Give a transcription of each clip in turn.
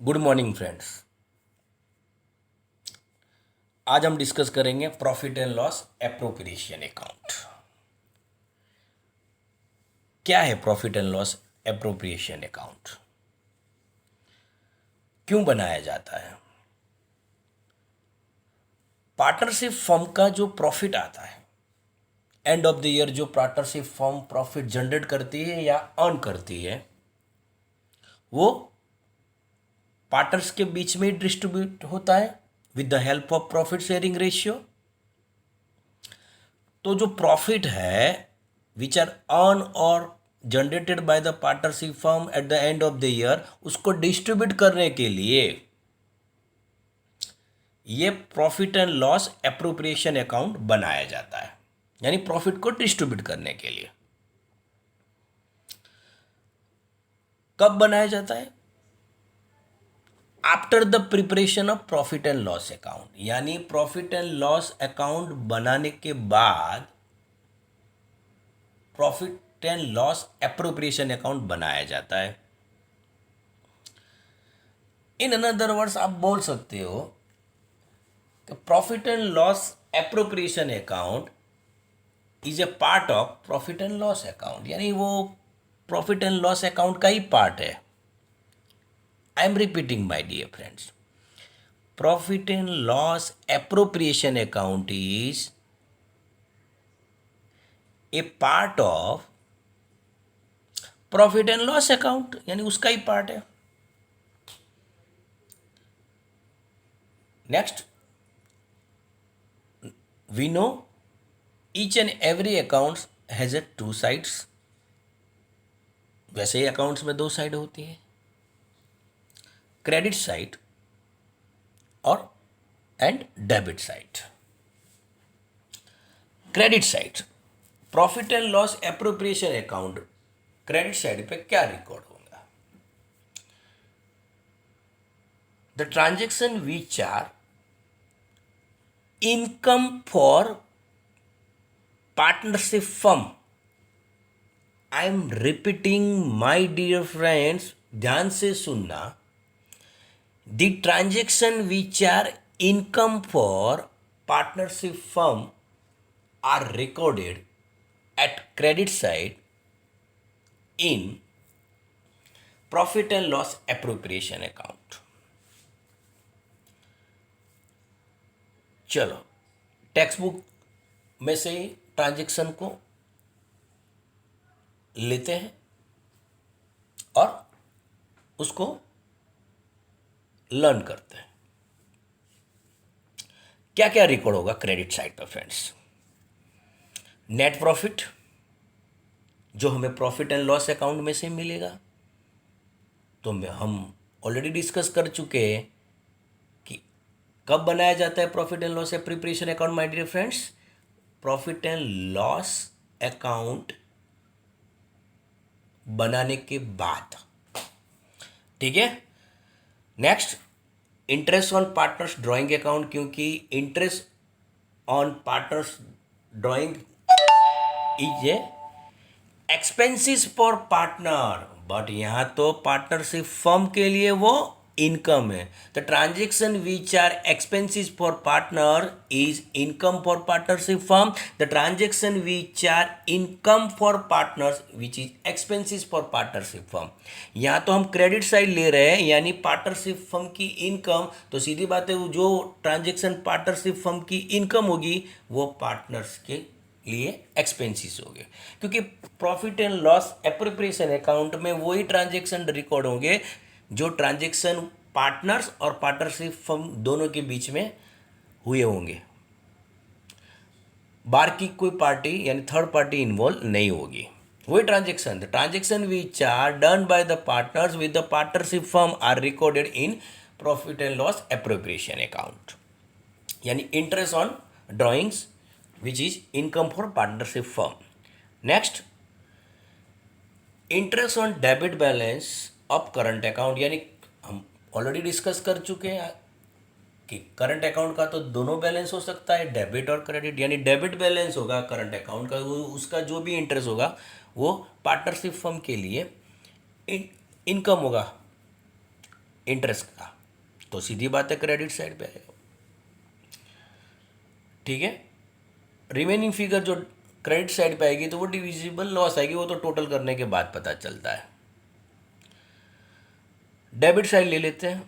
Good morning friends. आज हम discuss करेंगे profit and loss appropriation account. क्या है profit and loss appropriation account, क्यों बनाया जाता है? पार्टनरशिप फर्म का जो प्रॉफिट आता है एंड ऑफ द ईयर, जो पार्टनरशिप फर्म प्रॉफिट जनरेट करती है या अर्न करती है, वो पार्टनर्स के बीच में डिस्ट्रीब्यूट होता है with the help of profit sharing ratio. तो जो प्रॉफिट है विच आर अर्न और generated by the partnership firm at the end of the year, उसको डिस्ट्रीब्यूट करने के लिए ये profit and loss appropriation account बनाया जाता है, यानी प्रॉफिट को डिस्ट्रीब्यूट करने के लिए। कब बनाया जाता है? After the preparation of profit and loss account, यानी प्रॉफिट एंड लॉस अकाउंट बनाने के बाद profit and loss appropriation account बनाया जाता है। इन अनदर वर्ड्स आप बोल सकते हो कि profit and loss appropriation account is a part of profit and loss account, यानी वो प्रॉफिट एंड लॉस अकाउंट का ही पार्ट है। I am repeating my dear friends, profit and loss appropriation account is a part of profit and loss account, यानी उसका ही part है। Next, we know each and every accounts has a two sides. वैसे ही accounts में दो side होती है, क्रेडिट साइड और and debit side. Credit side, profit and loss appropriation account credit side पे क्या रिकॉर्ड होगा? The transaction which are income for partnership firm. I am repeating my dear friends, ध्यान से सुनना। The transaction which are income for partnership firm are recorded at credit side in profit and loss appropriation account। चलो text book में से ही transaction को लेते हैं और उसको लर्न करते हैं। क्या क्या रिकॉर्ड होगा क्रेडिट साइड पर फ्रेंड्स? नेट प्रॉफिट, जो हमें प्रॉफिट एंड लॉस अकाउंट में से मिलेगा। तो हम ऑलरेडी डिस्कस कर चुके हैं कि कब बनाया जाता है profit and loss preparation account my dear friends. Profit and loss account बनाने के बाद, ठीक है। Next, interest on partners drawing account, क्योंकि interest on partners drawing is a expenses for partner, but यहाँ तो पार्टनरशिप फर्म के लिए वो इनकम है। The transaction which are expenses for partner is income for partnership firm. The transaction which are income for partners which is expenses for partnership firm. यहाँ तो हम credit side ले रहे हैं, यानी पार्टनरशिप फर्म की इनकम। तो सीधी बात है, जो ट्रांजेक्शन पार्टनरशिप फर्म की इनकम होगी वो पार्टनर्स के लिए एक्सपेंसिस हो गए, क्योंकि profit and loss appropriation account में वही ट्रांजेक्शन रिकॉर्ड होंगे जो ट्रांजेक्शन पार्टनर्स और पार्टनरशिप फर्म दोनों के बीच में हुए होंगे। बाहर की कोई पार्टी यानी थर्ड पार्टी इन्वॉल्व नहीं होगी। वही transaction, the transaction which are done by the partners with the partnership firm are recorded in profit and loss appropriation account, यानी interest on drawings which is income for partnership firm. Next, interest on debit balance of current account, यानी हम already discuss कर चुके हैं कि current account का तो दोनों बैलेंस हो सकता है, डेबिट और क्रेडिट। यानी डेबिट बैलेंस होगा करंट अकाउंट का, उसका जो भी इंटरेस्ट होगा वो पार्टनरशिप फर्म के लिए इनकम होगा, इंटरेस्ट का, तो सीधी बात है क्रेडिट साइड पे आएगा। ठीक है, रिमेनिंग फिगर जो क्रेडिट साइड पे आएगी तो वो डिविजिबल लॉस आएगी, वो तो टोटल करने के बाद पता चलता है। डेबिट साइड ले लेते हैं,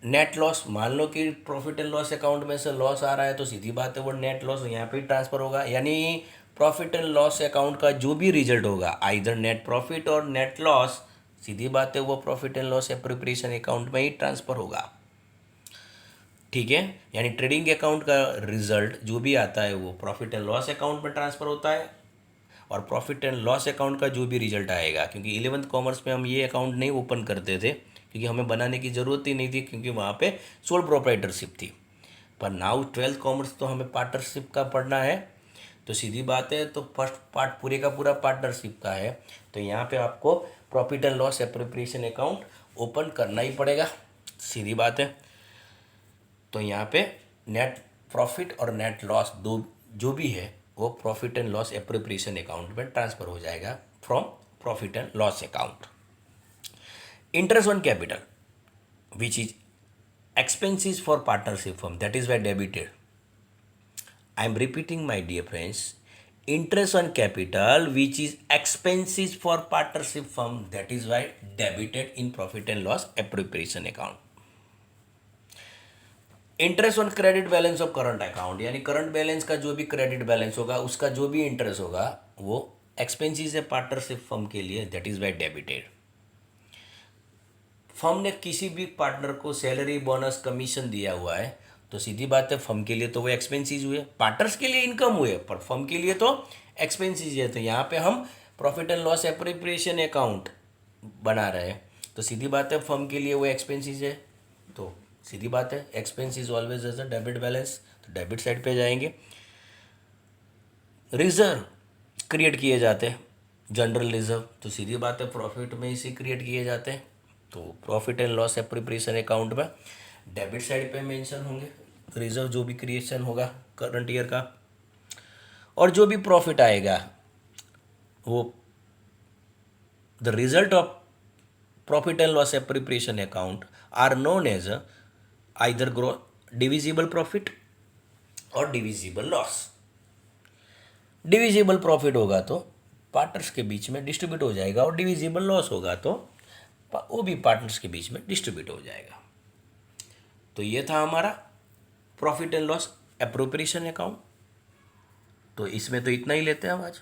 नेट लॉस। मान लो कि प्रॉफिट एंड लॉस अकाउंट में से लॉस आ रहा है तो सीधी बात है वो नेट लॉस यहाँ पे ही ट्रांसफर होगा, यानी प्रॉफिट एंड लॉस अकाउंट का जो भी रिजल्ट होगा आइदर नेट प्रॉफिट और नेट लॉस, सीधी बात है वो profit and loss appropriation account में ही ट्रांसफर होगा। ठीक है, यानी ट्रेडिंग अकाउंट का रिजल्ट जो भी आता है वो प्रॉफिट एंड लॉस अकाउंट में ट्रांसफ़र होता है, और प्रॉफिट एंड लॉस अकाउंट का जो भी रिजल्ट आएगा, क्योंकि 11th कॉमर्स में हम ये अकाउंट नहीं ओपन करते थे क्योंकि हमें बनाने की ज़रूरत ही नहीं थी, क्योंकि वहाँ पे सोल प्रोप्राइटरशिप थी। पर नाउ 12th कॉमर्स तो हमें पार्टनरशिप का पढ़ना है, तो सीधी बात है तो फर्स्ट पार्ट पूरे का पूरा पार्टनरशिप का है, तो यहाँ पे आपको profit and loss appropriation account open करना ही पड़ेगा, सीधी बात है। तो यहाँ पे नेट प्रॉफिट और नेट लॉस दो जो भी है वो profit and loss appropriation account में ट्रांसफ़र हो जाएगा from profit and loss account. Interest on capital which is expenses for partnership firm, that is why debited. I am repeating my dear friends, interest on capital which is expenses for partnership firm, that is why debited in profit and loss appropriation account. Interest on credit balance of current account, यानी current balance का जो भी credit balance होगा उसका जो भी interest होगा वो एक्सपेंसिस है पार्टनरशिप फर्म के लिए, that is by debited. Firm ने किसी भी पार्टनर को सैलरी बोनस कमीशन दिया हुआ है तो सीधी बात है फर्म के लिए तो वो एक्सपेंसिस हुए, पार्टनर्स के लिए इनकम हुए पर फर्म के लिए तो एक्सपेंसिस है। तो यहाँ पे हम profit and loss appropriation account बना रहे हैं, तो सीधी बात है फर्म के लिए वो एक्सपेंसिस है, तो सीधी बात है expense is always as a debit balance, तो डेबिट साइड पे जाएंगे। रिजर्व क्रिएट किए जाते हैं, जनरल रिजर्व, तो सीधी बात है प्रॉफिट में इसी क्रिएट किए जाते हैं, तो profit and loss appropriation account में डेबिट साइड पे मेंशन होंगे रिजर्व जो भी क्रिएशन होगा करंट ईयर का, और जो भी प्रॉफिट आएगा वो the result of profit and loss appropriation account are known as either grow divisible profit और डिविजिबल लॉस। डिविजिबल प्रॉफिट होगा तो पार्टनर्स के बीच में डिस्ट्रीब्यूट हो जाएगा, और डिविजिबल लॉस होगा तो वो भी पार्टनर्स के बीच में डिस्ट्रीब्यूट हो जाएगा। तो ये था हमारा profit and loss appropriation account, तो इसमें तो इतना ही लेते हैं हम आज।